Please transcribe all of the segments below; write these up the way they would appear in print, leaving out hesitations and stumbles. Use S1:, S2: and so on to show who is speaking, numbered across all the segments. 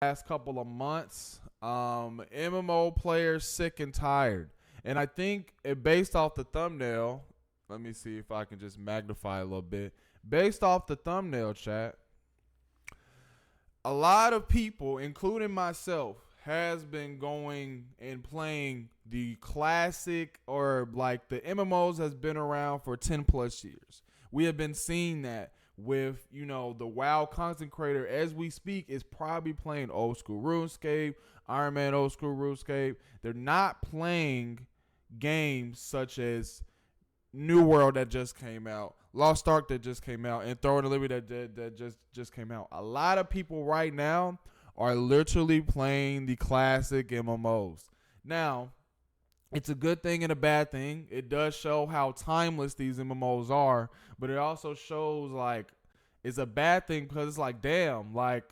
S1: last couple of months. MMO players sick and tired. And I think based off the thumbnail, let me see if I can just magnify a little bit. Based off the thumbnail, chat, a lot of people, including myself, has been going and playing the classic or like the MMOs has been around for 10 plus years. We have been seeing that with, the WoW content creator as we speak is probably playing old school RuneScape, Iron Man old school RuneScape. They're not playing games such as New World that just came out, Lost Ark that just came out, and Throne of Liberty that just came out. A lot of people right now are literally playing the classic MMOs. Now, it's a good thing and a bad thing. It does show how timeless these MMOs are, but it also shows like it's a bad thing because it's like, damn, like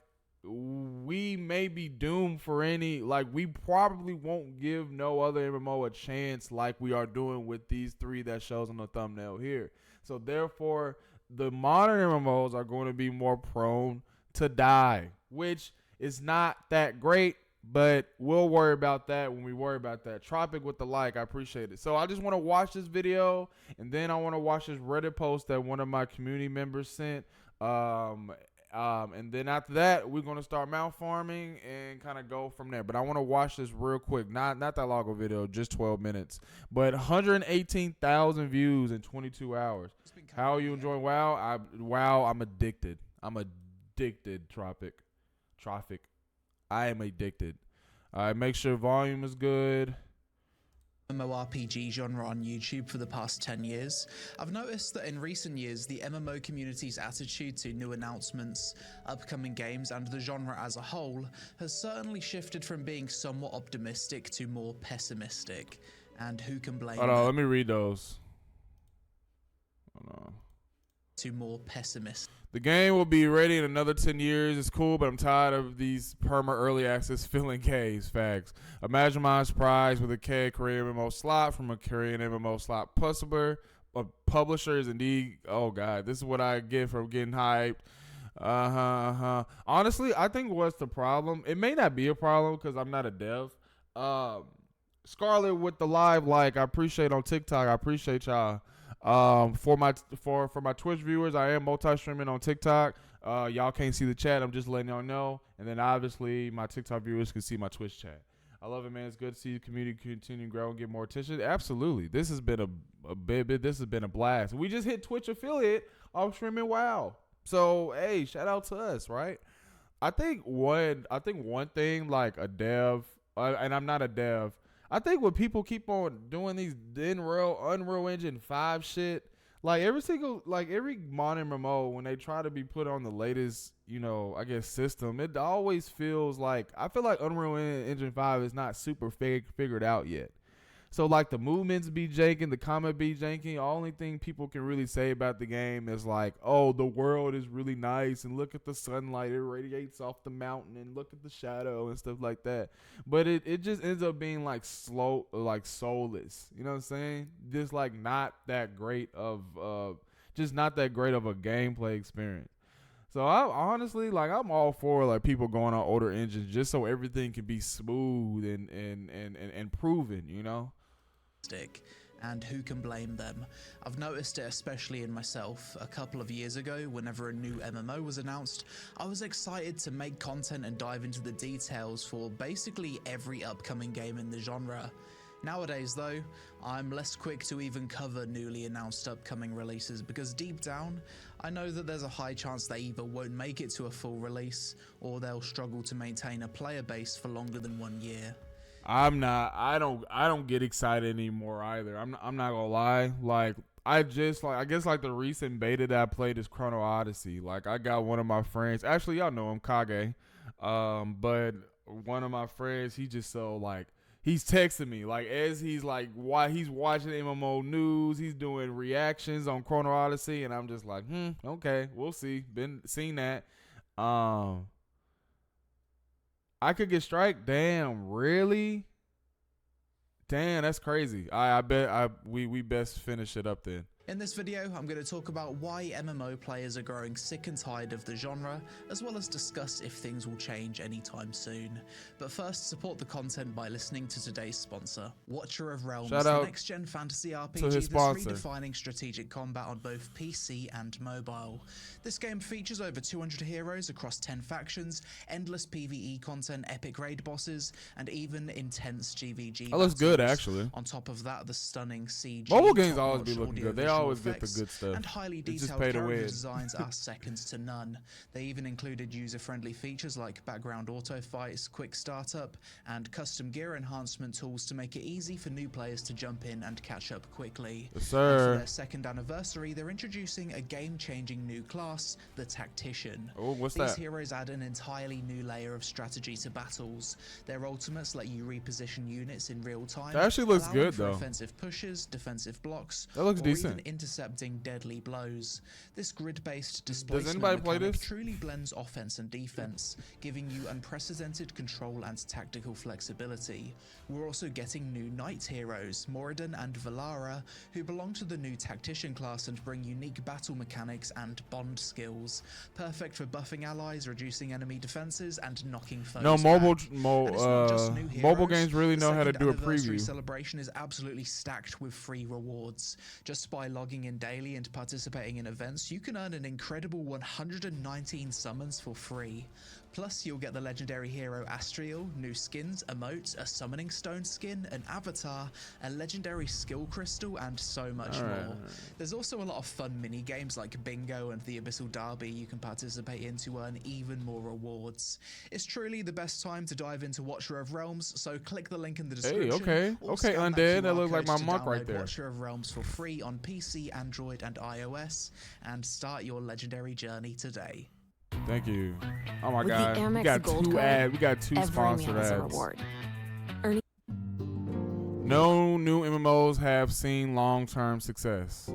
S1: we may be doomed for any, like we probably won't give no other MMO a chance like we are doing with these three that shows on the thumbnail here. So therefore, the modern MMOs are going to be more prone to die, which is not that great, but we'll worry about that when we worry about that. Tropic with the like, I appreciate it. So I just want to watch this video, and then I want to watch this Reddit post that one of my community members sent. And then after that, we're gonna start mount farming and kind of go from there. But I want to watch this real quick. Not that long of a video, just 12 minutes. But 118,000 views in 22 hours. How are you enjoying WoW? I'm addicted. I'm addicted. Tropic. I am addicted. Make sure volume is good.
S2: MMORPG genre on YouTube for the past 10 years, I've noticed that in recent years, the MMO community's attitude to new announcements, upcoming games, and the genre as a whole has certainly shifted from being somewhat optimistic to more pessimistic. And who can blame
S1: Hold on, let me read those. Hold on.
S2: To more pessimistic.
S1: The game will be ready in another 10 years. It's cool, but I'm tired of these perma early access filling K's. Facts. Imagine my surprise with a K Korean MMO slot from a Korean MMO slot publisher is indeed. Oh God, this is what I get from getting hyped. Honestly, I think what's the problem? It may not be a problem because I'm not a dev. Scarlet with the live like, I appreciate on TikTok. I appreciate y'all. For my Twitch viewers, I am multi-streaming on TikTok. Y'all can't see the chat. I'm just letting y'all know. And then obviously my TikTok viewers can see my Twitch chat. I love it, man. It's good to see the community continue to grow and get more attention. Absolutely. This has been this has been a blast. We just hit Twitch affiliate off streaming WoW. So hey, shout out to us, right? I think one thing like a dev, and I'm not a dev. I think when people keep on doing these Unreal Engine 5 shit, like every modern MMO, when they try to be put on the latest, I guess system, it always feels like, I feel like Unreal Engine 5 is not super figured out yet. So like the movements be janking, the combat be janking. The only thing people can really say about the game is like, oh, the world is really nice and look at the sunlight, it radiates off the mountain and look at the shadow and stuff like that. But it just ends up being like slow, like soulless. You know what I'm saying? Just like not that great of a gameplay experience. So I honestly, like, I'm all for like people going on older engines just so everything can be smooth and proven.
S2: And who can blame them? I've noticed it especially in myself. A couple of years ago, whenever a new MMO was announced, I was excited to make content and dive into the details for basically every upcoming game in the genre. Nowadays though, I'm less quick to even cover newly announced upcoming releases because deep down, I know that there's a high chance they either won't make it to a full release or they'll struggle to maintain a player base for longer than 1 year.
S1: I don't get excited anymore either. I'm not gonna lie. Like I guess like the recent beta that I played is Chrono Odyssey. Like I got one of my friends, actually y'all know him, Kage. But one of my friends, he just so like, he's texting me like as he's like, why he's watching MMO news, he's doing reactions on Chrono Odyssey, and I'm just like, okay, we'll see. Been seen that. I could get strike. Damn, really? Damn, that's crazy. I bet we best finish it up then.
S2: In this video, I'm going to talk about why MMO players are growing sick and tired of the genre, as well as discuss if things will change anytime soon. But first, support the content by listening to today's sponsor, Watcher of Realms, the next-gen fantasy RPG that's redefining strategic combat on both PC and mobile. This game features over 200 heroes across 10 factions, endless PvE content, epic raid bosses, and even intense GVG
S1: That looks good, actually.
S2: On top of that, the stunning CG,
S1: mobile games always be looking good. They always get the good stuff.
S2: And highly detailed character designs are second to none. They even included user-friendly features like background auto fights, quick startup, and custom gear enhancement tools to make it easy for new players to jump in and catch up quickly.
S1: Yes, sir.
S2: And for their second anniversary, they're introducing a game-changing new class, the Tactician.
S1: Oh, what's
S2: These
S1: that?
S2: heroes add an entirely new layer of strategy to battles. Their ultimates let you reposition units in real time.
S1: That actually looks good,
S2: for
S1: though.
S2: Offensive pushes, defensive blocks,
S1: that looks
S2: or
S1: decent.
S2: even intercepting deadly blows. This grid-based displacement
S1: Does anybody play this?
S2: truly blends offense and defense, giving you unprecedented control and tactical flexibility. We're also getting new knight heroes, Moradin and Valara, who belong to the new Tactician class and bring unique battle mechanics and bond skills. Perfect for buffing allies, reducing enemy defenses, and knocking foes
S1: No,
S2: back.
S1: mobile games really know how to do a
S2: Anniversary
S1: preview.
S2: celebration is absolutely stacked with free rewards. Just by logging in daily and participating in events, you can earn an incredible 119 summons for free. Plus, you'll get the legendary hero Astriel, new skins, emotes, a summoning stone skin, an avatar, a legendary skill crystal, and so much more. There's also a lot of fun mini games like Bingo and the Abyssal Derby you can participate in to earn even more rewards. It's truly the best time to dive into Watcher of Realms, so click the link in the description.
S1: Hey, okay, Undead, that looks like my mark right there.
S2: Watcher of Realms for free on PC, Android, and iOS, and start your legendary journey today.
S1: Thank you. Oh my
S3: With
S1: god,
S3: the Amex
S1: we got
S3: Gold
S1: two
S3: Card,
S1: ads. We got two
S3: every
S1: sponsored
S3: meal is a
S1: ads.
S3: reward.
S1: No new MMOs have seen long-term success.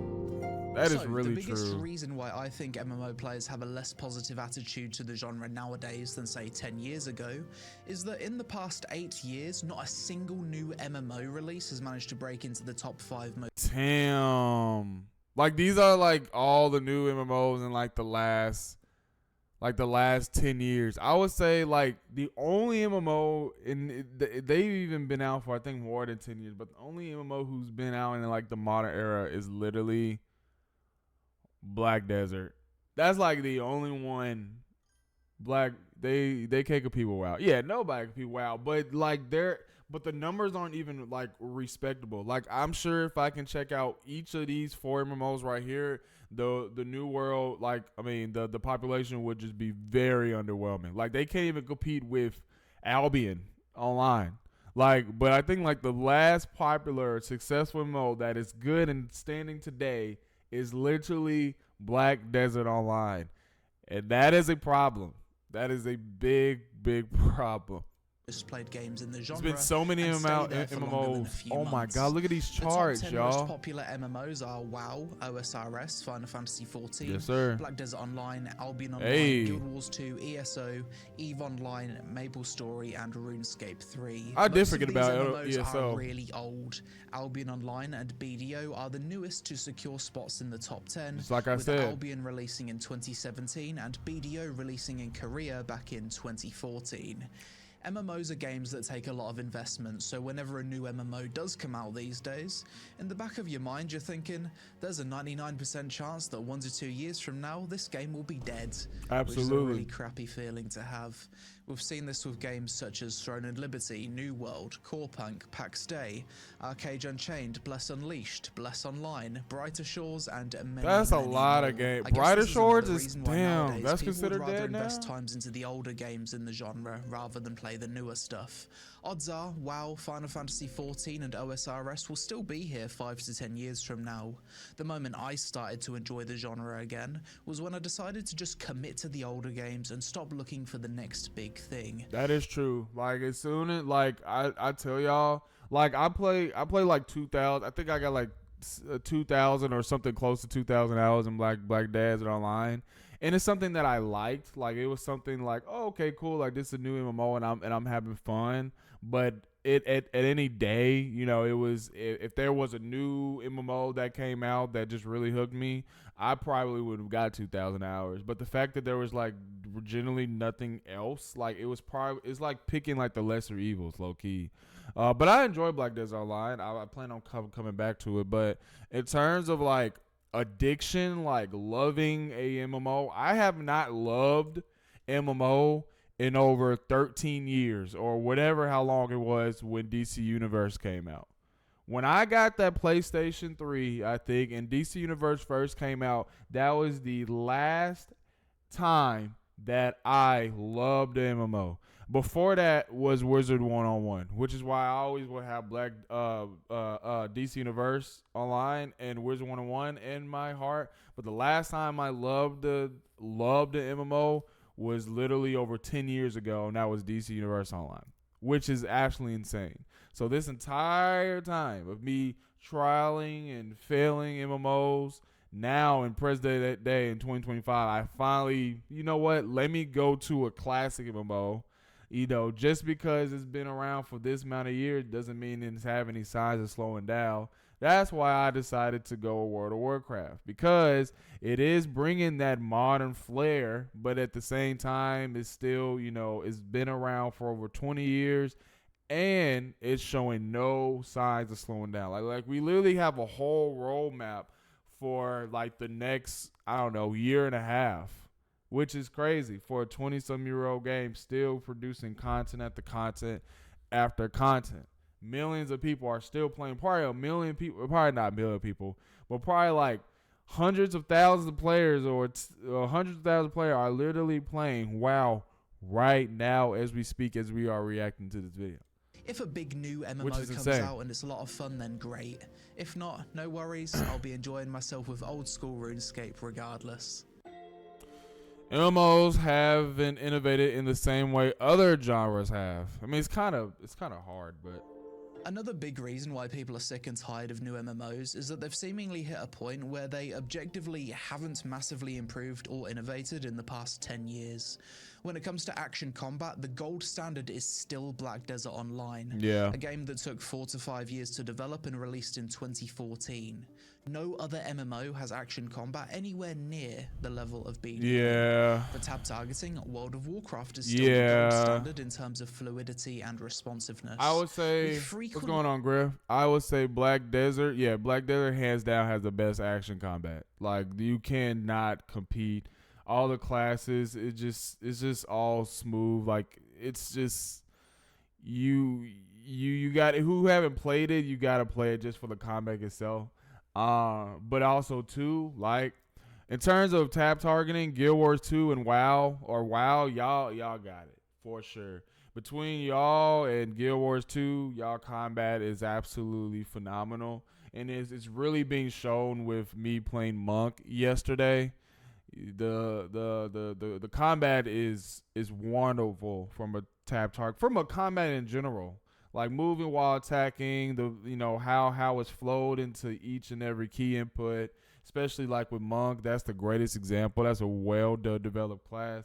S1: That is really
S2: the biggest
S1: true.
S2: reason why I think MMO players have a less positive attitude to the genre nowadays than say 10 years ago is that in the past 8 years, not a single new MMO release has managed to break into the top 5 most.
S1: Damn. Like these are like all the new MMOs in like the last 10 years. I would say like the only MMO they've even been out for I think more than 10 years, but the only MMO who's been out in like the modern era is literally Black Desert. That's like the only one. They can't compete with WoW. Yeah, nobody can compete with WoW, but like but the numbers aren't even like respectable. Like I'm sure if I can check out each of these 4 MMOs right here, the new world, like I mean the population would just be very underwhelming. Like they can't even compete with Albion online. Like, but I think like the last popular successful MMO that is good and standing today is literally Black Desert Online. And that is a problem. That is a big problem.
S2: Played games in the genre.
S1: There's been so many MMOs. Oh my god, look at these charts, y'all.
S2: The top 10 most popular MMOs are WoW, OSRS, Final Fantasy XIV,
S1: yes, sir.
S2: Black Desert Online, Albion Online, Guild Wars 2, ESO, EVE Online, MapleStory, and RuneScape 3.
S1: I did forget about
S2: MMOs
S1: ESO.
S2: are really old. Albion Online and BDO are the newest to secure spots in the top 10.
S1: Just like I
S2: with
S1: said.
S2: Albion releasing in 2017 and BDO releasing in Korea back in 2014. MMOs are games that take a lot of investment, so whenever a new MMO does come out these days, in the back of your mind you're thinking, there's a 99% chance that 1 to 2 years from now, this game will be dead.
S1: Absolutely.
S2: Which is a really crappy feeling to have. We've seen this with games such as Throne and Liberty, New World, Corepunk, PAX Day, Arcade Unchained, Bless Unleashed, Bless Online, Brighter Shores, and many,
S1: That's a
S2: many
S1: lot
S2: more.
S1: of games.
S2: I guess
S1: Brighter
S2: this is
S1: Shores
S2: another
S1: is
S2: reason why
S1: damn.
S2: nowadays
S1: That's
S2: people
S1: considered
S2: would rather
S1: dead now.
S2: invest times into the older games in the genre rather than play the newer stuff. Odds are WoW, Final Fantasy XIV, and OSRS will still be here 5 to 10 years from now. The moment I started to enjoy the genre again was when I decided to just commit to the older games and stop looking for the next big thing.
S1: That is true. Like as soon as like I tell y'all, like I play like 2,000. I think I got like 2,000 or something close to 2,000 hours in Black Desert Online. And it's something that I liked. Like it was something like, oh, okay, cool. Like this is a new MMO and I'm having fun. But at any day, you know, it was if there was a new MMO that came out that just really hooked me, I probably would have got 2,000 hours. But the fact that there was like generally nothing else, like it's like picking like the lesser evils, low key. But I enjoy Black Desert Online. I plan on coming back to it. But in terms of like addiction, like loving a MMO, I have not loved MMO in over 13 years or whatever, how long it was when DC Universe came out. When I got that PlayStation 3, I think, and DC Universe first came out, that was the last time that I loved the MMO. Before that was Wizard 101, which is why I always would have DC Universe Online and Wizard 101 in my heart. But the last time I loved the MMO was literally over 10 years ago, and that was DC Universe Online, which is absolutely insane. So this entire time of me trialing and failing MMOs, now in present day in 2025, I finally, you know what, let me go to a classic MMO. You know, just because it's been around for this amount of years doesn't mean it's having any signs of slowing down. That's why I decided to go World of Warcraft, because it is bringing that modern flair, but at the same time, it's still, you know, it's been around for over 20 years, and it's showing no signs of slowing down. Like we literally have a whole roadmap for like the next, I don't know, year and a half, which is crazy for a 20-some-year-old game still producing content after content after content. Millions of people are still playing. Probably a million people, probably not a million people, but probably like hundreds of thousands of players or hundreds of thousands of players are literally playing WoW right now as we speak, as we are reacting to this video.
S2: If a big new MMO comes out and it's a lot of fun, then great. If not, no worries, I'll be enjoying myself with old school RuneScape regardless.
S1: MMOs have been innovated in the same way other genres have. I mean, it's kind of hard, but
S2: another big reason why people are sick and tired of new MMOs is that they've seemingly hit a point where they objectively haven't massively improved or innovated in the past 10 years. When it comes to action combat, the gold standard is still Black Desert Online, a game that took 4 to 5 years to develop and released in 2014. No other MMO has action combat anywhere near the level of BDM. For tab targeting, World of Warcraft is still the gold standard in terms of fluidity and responsiveness.
S1: I would say, what's going on, Griff? I would say Black Desert, Black Desert hands down has the best action combat. Like, you cannot compete. All the classes, it's just all smooth. Like, it's just you got, who haven't played it, you gotta play it just for the combat itself. But also too, like, in terms of tab targeting, Guild Wars 2 and WoW, y'all got it for sure. Between y'all and Guild Wars 2, y'all combat is absolutely phenomenal, and it's really being shown with me playing Monk yesterday. The combat is wonderful from a tab target, from a combat in general. Like moving while attacking, how it's flowed into each and every key input, especially like with Monk. That's the greatest example. That's a well-developed class.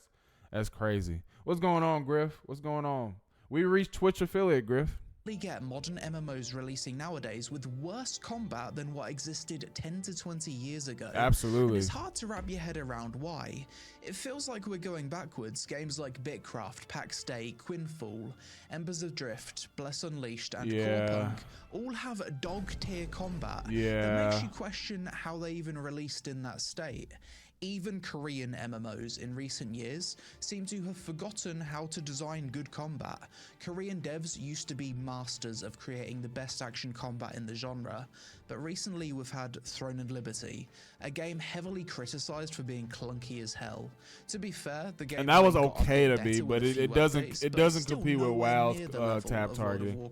S1: That's crazy. What's going on, Griff? What's going on? We reached Twitch affiliate, Griff.
S2: Get modern MMOs releasing nowadays with worse combat than what existed 10 to 20 years ago.
S1: Absolutely.
S2: And it's hard to wrap your head around why. It feels like we're going backwards. Games like Bitcraft, Pax Day, Quinfall, Embers of Drift, Bless Unleashed, and Corepunk all have dog-tier combat that makes you question how they even released in that state. Even Korean MMOs in recent years seem to have forgotten how to design good combat. Korean devs used to be masters of creating the best action combat in the genre, but recently we've had Throne and Liberty, a game heavily criticized for being clunky as hell. To be fair, the game,
S1: and that was okay to be, but it doesn't compete with WoW's tab targeting.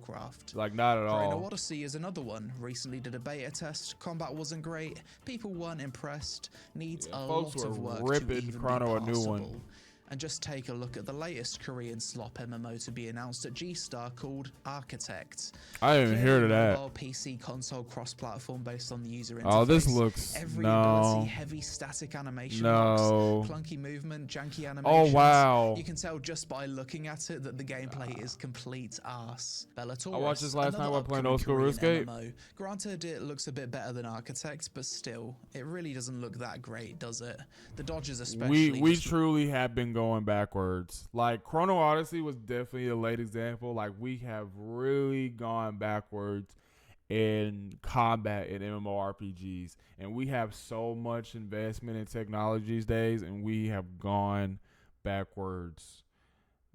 S1: Like, not at all.
S2: Chrono Odyssey is another one. Recently did a beta test. Combat wasn't great. People weren't impressed. Needs a lot of work to even be passable. And just take a look at the latest Korean slop MMO to be announced at G-Star called Architect.
S1: I didn't hear of that.
S2: Mobile, PC, console, cross-platform based on the user interface.
S1: Oh, this looks
S2: every ability, heavy static animation locks, clunky movement, janky animations.
S1: Oh wow!
S2: You can tell just by looking at it that the gameplay is complete arse. Bellator.
S1: I watched this last night while playing Old School RuneScape.
S2: Granted, it looks a bit better than Architect, but still, it really doesn't look that great, does it? The dodges especially.
S1: We truly have been going backwards. Like Chrono Odyssey was definitely a late example. Like we have really gone backwards in combat in MMORPGs, and we have so much investment in technology these days, and we have gone backwards.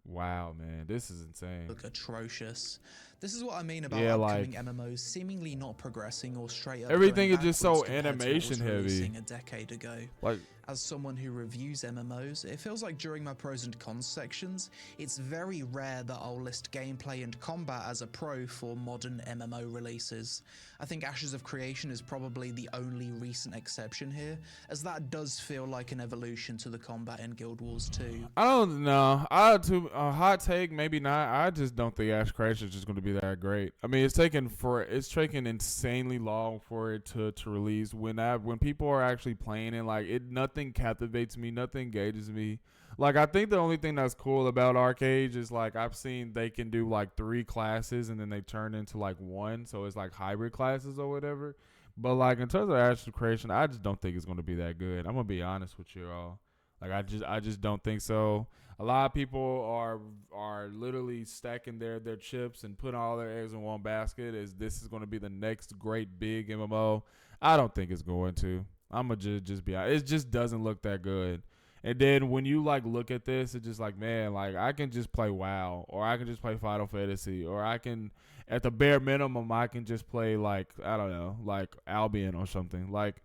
S1: Wow, man, this is insane.
S2: Look atrocious. This is what I mean about upcoming MMOs seemingly not progressing or straight up.
S1: Everything is just so animation heavy.
S2: A decade ago.
S1: Like,
S2: as someone who reviews MMOs, it feels like during my pros and cons sections, it's very rare that I'll list gameplay and combat as a pro for modern MMO releases. I think Ashes of Creation is probably the only recent exception here, as that does feel like an evolution to the combat in Guild Wars 2.
S1: I don't know. Hot take, maybe not. I just don't think Ash Creation is just going to be that great. I mean, it's taken insanely long for it to release. When people are actually playing it, like nothing captivates me, nothing engages me. Like I think the only thing that's cool about Arcade is like I've seen they can do like 3 classes and then they turn into like 1, so it's like hybrid classes or whatever. But like in terms of Ash Creation, I just don't think it's going to be that good. I'm gonna be honest with you all. Like I just don't think so. A lot of people are literally stacking their chips and putting all their eggs in one basket as this is going to be the next great big MMO. I don't think it's going to. I'm going to just be honest. It just doesn't look that good. And then when you like look at this, it's just like, man, like I can just play WoW, or I can just play Final Fantasy, or I can, at the bare minimum, I can just play like, I don't know, like Albion or something. Like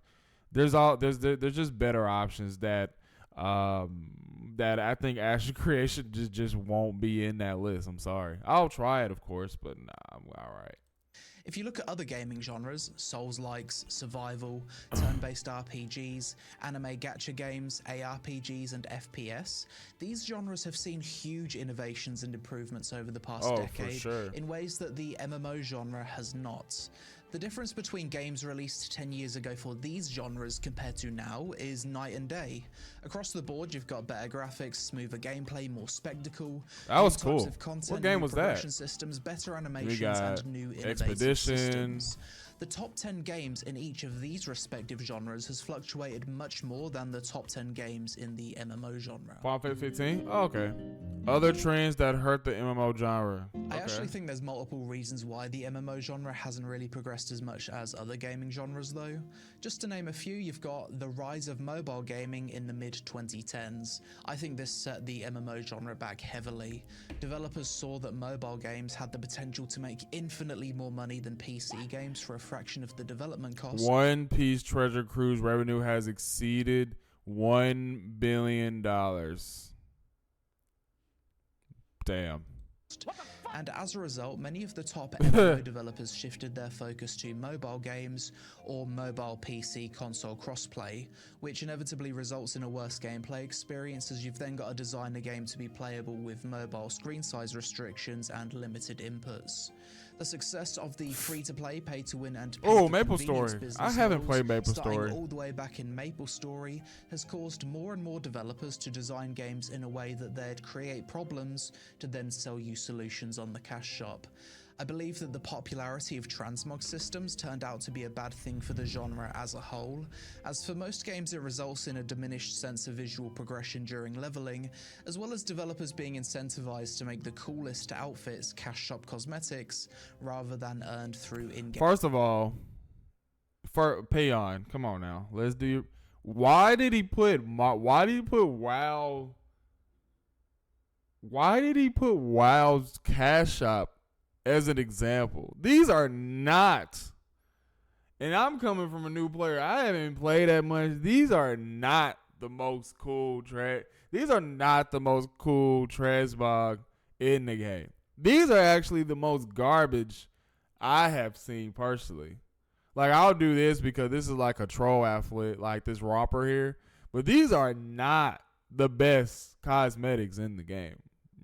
S1: there's just better options that I think Ash Creation just won't be in that list. I'm sorry. I'll try it, of course, but nah, I'm all right.
S2: If you look at other gaming genres, Souls-likes, survival, turn-based RPGs, anime gacha games, ARPGs, and FPS, these genres have seen huge innovations and improvements over the past decade in ways that the MMO genre has not. The difference between games released 10 years ago for these genres compared to now is night and day. Across the board, you've got better graphics, smoother gameplay, more spectacle.
S1: That was cool.
S2: Of content,
S1: what game was that?
S2: Systems, better animations, and new innovative systems. The top 10 games in each of these respective genres has fluctuated much more than the top 10 games in the MMO genre.
S1: Final Fantasy 15? Oh, okay. Other trends that hurt the MMO genre.
S2: I actually think there's multiple reasons why the MMO genre hasn't really progressed as much as other gaming genres though. Just to name a few, you've got the rise of mobile gaming in the mid-2010s. I think this set the MMO genre back heavily. Developers saw that mobile games had the potential to make infinitely more money than PC games for a fraction of the development cost.
S1: One Piece Treasure Cruise revenue has exceeded $1 billion. Damn.
S2: And as a result, many of the top MMO developers shifted their focus to mobile games or mobile PC console crossplay, which inevitably results in a worse gameplay experience as you've then got to design a game to be playable with mobile screen size restrictions and limited inputs. The success of the free-to-play, pay-to-win, and
S1: MapleStory. I haven't played MapleStory.
S2: Starting all the way back in MapleStory has caused more and more developers to design games in a way that they'd create problems to then sell you solutions on the cash shop. I believe that the popularity of transmog systems turned out to be a bad thing for the genre as a whole, as for most games it results in a diminished sense of visual progression during leveling, as well as developers being incentivized to make the coolest outfits cash shop cosmetics, rather than earned through in-game.
S1: First of all, for Payon, come on now, let's do. Why did he put WoW? Why did he put WoW's cash shop as an example? These are not, and I'm coming from a new player. I haven't played that much. These are not the most cool These are not the most cool transmog in the game. These are actually the most garbage I have seen personally. Like, I'll do this because this is like a troll athlete, like this romper here. But these are not the best cosmetics in the game.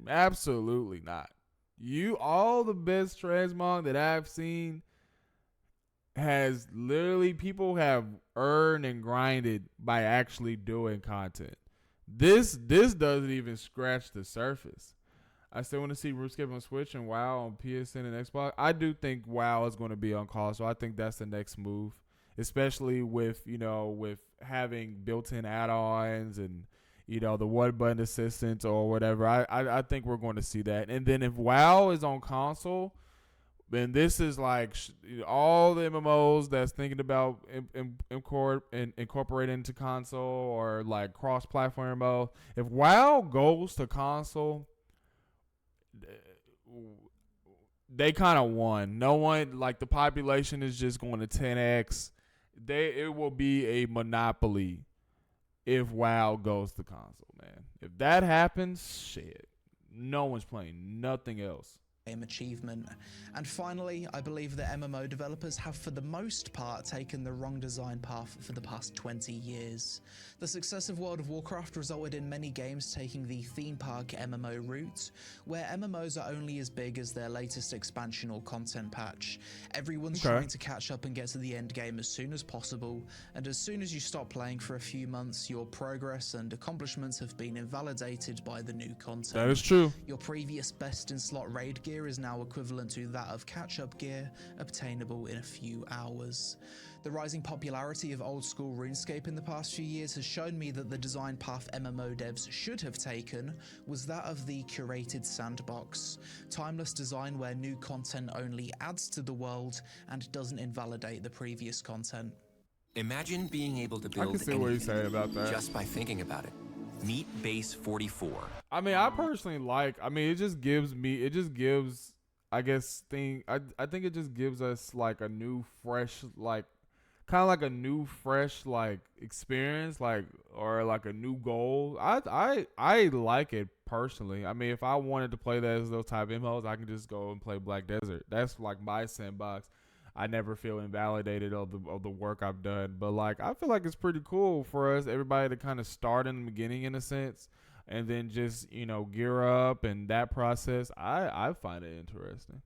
S1: Absolutely not. All the best transmog that I've seen has literally people have earned and grinded by actually doing content. This doesn't even scratch the surface. I still want to see RuneScape on Switch and WoW on PSN and Xbox. I do think WoW is going to be on console. I think that's the next move, especially with having built-in add-ons and the one button assistance or whatever. I think we're going to see that. And then if WoW is on console, then this is like all the MMOs that's thinking about incorporating into console or like cross-platform MMO. If WoW goes to console, they kind of won. No one, like, the population is just going to 10x. It will be a monopoly if WoW goes to console, man. If that happens, shit, no one's playing nothing else.
S2: Achievement. And finally, I believe that MMO developers have for the most part taken the wrong design path for the past 20 years. The success of World of Warcraft resulted in many games taking the theme park MMO route, where MMOs are only as big as their latest expansion or content patch. Everyone's trying to catch up and get to the end game as soon as possible, and as soon as you stop playing for a few months, your progress and accomplishments have been invalidated by the new content.
S1: That is true.
S2: Your previous best in slot raid gear is now equivalent to that of catch-up gear, obtainable in a few hours. The rising popularity of old-school RuneScape in the past few years has shown me that the design path MMO devs should have taken was that of the curated sandbox. Timeless design where new content only adds to the world and doesn't invalidate the previous content.
S3: Imagine being able to build
S1: I can see what you're saying about that.
S3: just by thinking about it. Meet Base 44.
S1: I mean, I personally it just gives, I think it just gives us like a new, fresh, like, kind of like a new, fresh, like, experience, like, or like a new goal. I like it personally. I mean, if I wanted to play those type of MMOs, I can just go and play Black Desert. That's like my sandbox. I never feel invalidated of the work I've done, but like I feel like it's pretty cool for us, everybody, to kind of start in the beginning in a sense, and then just gear up, and that process I find it interesting.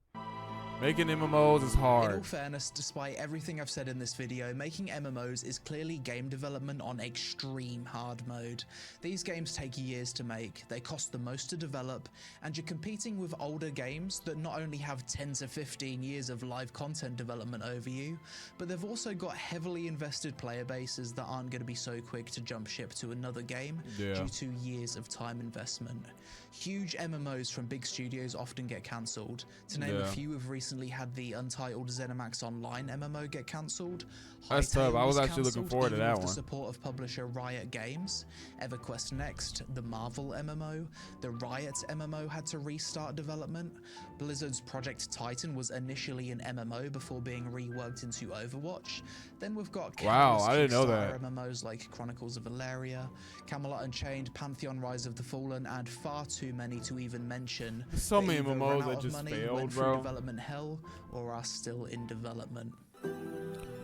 S1: Making MMOs is hard.
S2: In all fairness, despite everything I've said in this video, making MMOs is clearly game development on extreme hard mode. These games take years to make, they cost the most to develop, and you're competing with older games that not only have 10 to 15 years of live content development over you, but they've also got heavily invested player bases that aren't going to be so quick to jump ship to another game due to years of time investment. Huge MMOs from big studios often get cancelled. To name a few, we've recently had the untitled ZeniMax Online MMO get cancelled.
S1: That's tough. I was actually looking forward to that one.
S2: With the support of publisher Riot Games. EverQuest Next, the Marvel MMO. The Riot MMO had to restart development. Blizzard's Project Titan was initially an MMO before being reworked into Overwatch. Then we've got
S1: I didn't know that.
S2: MMOs like Chronicles of Valeria, Camelot Unchained, Pantheon Rise of the Fallen, and far too many to even mention.
S1: So many MMOs that just failed, bro.
S2: Development hell, or are still in development.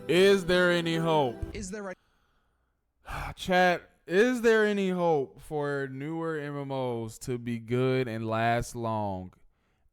S1: Is there any hope? Chat, is there any hope for newer MMOs to be good and last long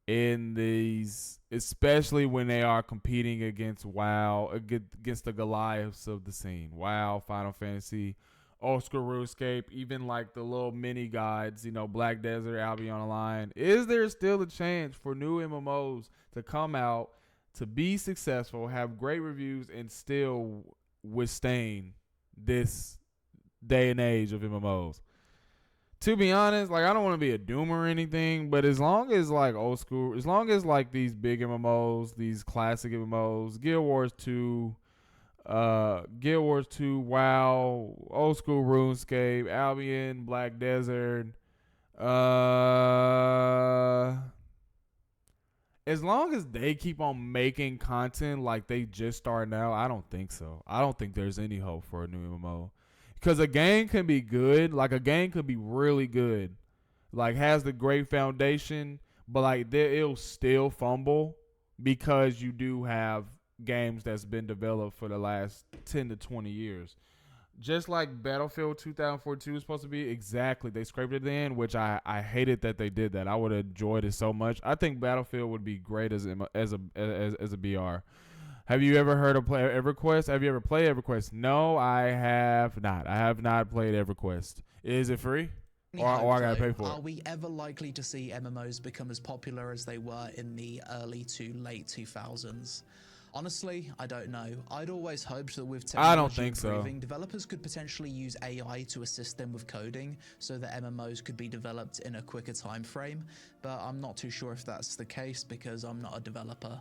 S1: in these, especially when they are competing against WoW, against the Goliaths of the scene? WoW, Final Fantasy, old school RuneScape, even like the little mini guides, Black Desert, Albion Online. Is there still a chance for new MMOs to come out, to be successful, have great reviews, and still withstand this day and age of MMOs? To be honest, like, I don't want to be a doomer or anything, but as long as like old school, as long as like these big MMOs, these classic MMOs, Guild Wars 2, WoW, old school RuneScape, Albion, Black Desert, as long as they keep on making content like they just starting out, I don't think so. I don't think there's any hope for a new MMO. Because a game can be good. Like, a game could be really good. Like, has the great foundation, but like it'll still fumble because you do have games that's been developed for the last 10 to 20 years. just like Battlefield 2042 is supposed to be. Exactly, they scraped it at the end, which I hated that they did that. I would have enjoyed it so much. I think Battlefield would be great as a BR. Have you ever heard of play EverQuest? Have you ever played EverQuest? No, I have not. I have not played EverQuest. Is it free? Or I gotta pay for it?
S2: Are we ever likely to see MMOs become as popular as they were in the early to late 2000s? Honestly, I don't know. I'd always hoped that with technology
S1: I don't think
S2: improving,
S1: so.
S2: developers could potentially use AI to assist them with coding so that MMOs could be developed in a quicker time frame, but I'm not too sure if that's the case because I'm not a developer.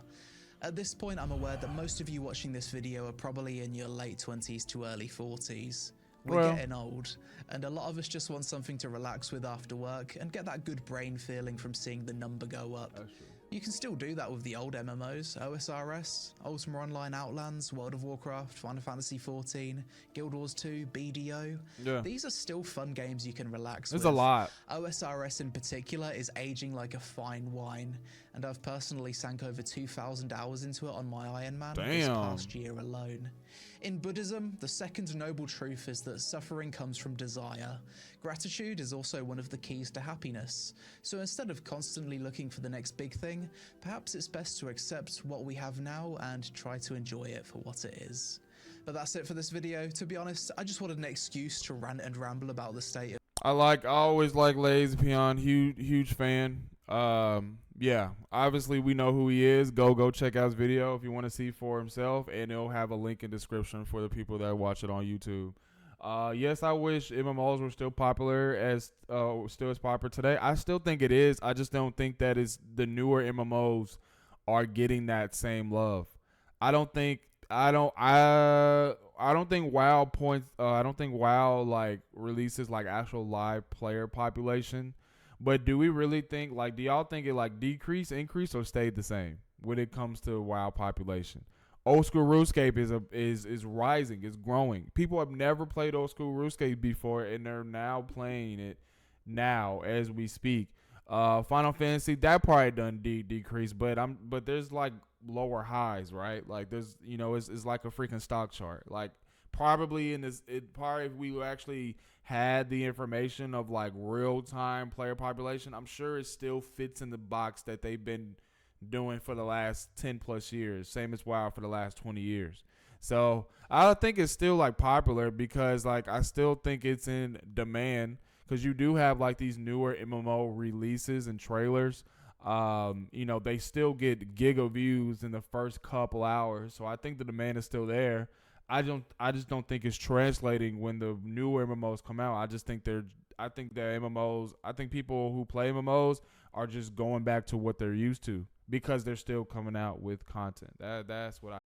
S2: At this point, I'm aware that most of you watching this video are probably in your late 20s to early 40s. We're getting old, and a lot of us just want something to relax with after work and get that good brain feeling from seeing the number go up.
S1: That's true.
S2: You can still do that with the old MMOs, OSRS, Ultima Online Outlands, World of Warcraft, Final Fantasy XIV, Guild Wars 2, BDO.
S1: Yeah.
S2: These are still fun games you can relax
S1: There's
S2: with.
S1: a lot.
S2: OSRS in particular is aging like a fine wine, and I've personally sank over 2,000 hours into it on my Iron Man this past year alone. In Buddhism, the second noble truth is that suffering comes from desire. Gratitude is also one of the keys to happiness. So instead of constantly looking for the next big thing, perhaps it's best to accept what we have now and try to enjoy it for what it is. But that's it for this video. To be honest, I just wanted an excuse to rant and ramble about the state of
S1: I always like Lazy Peon, huge fan. Yeah, obviously we know who he is. Go check out his video if you want to see for himself, and it'll have a link in description for the people that watch it on YouTube. Yes, I wish MMOs were still popular still as popular today. I still think it is. I just don't think that is the newer MMOs are getting that same love. I don't think WoW points. I don't think WoW like releases like actual live player population. But do we really think do y'all think it like decreased, increased, or stayed the same when it comes to WoW population? Old school RuneScape is rising, is growing. People have never played old school RuneScape before, and they're now playing it now as we speak. Final Fantasy, that probably done decrease, but there's like lower highs, right? Like there's it's like a freaking stock chart. Like probably if we actually had the information of like real time player population, I'm sure it still fits in the box that they've been doing for the last 10 plus years, same as WoW for the last 20 years. So I think it's still like popular because like I still think it's in demand because you do have like these newer MMO releases and trailers. They still get giga views in the first couple hours, so I think the demand is still there. I just don't think it's translating when the newer MMOs come out. I think people who play MMOs are just going back to what they're used to because they're still coming out with content. That's what I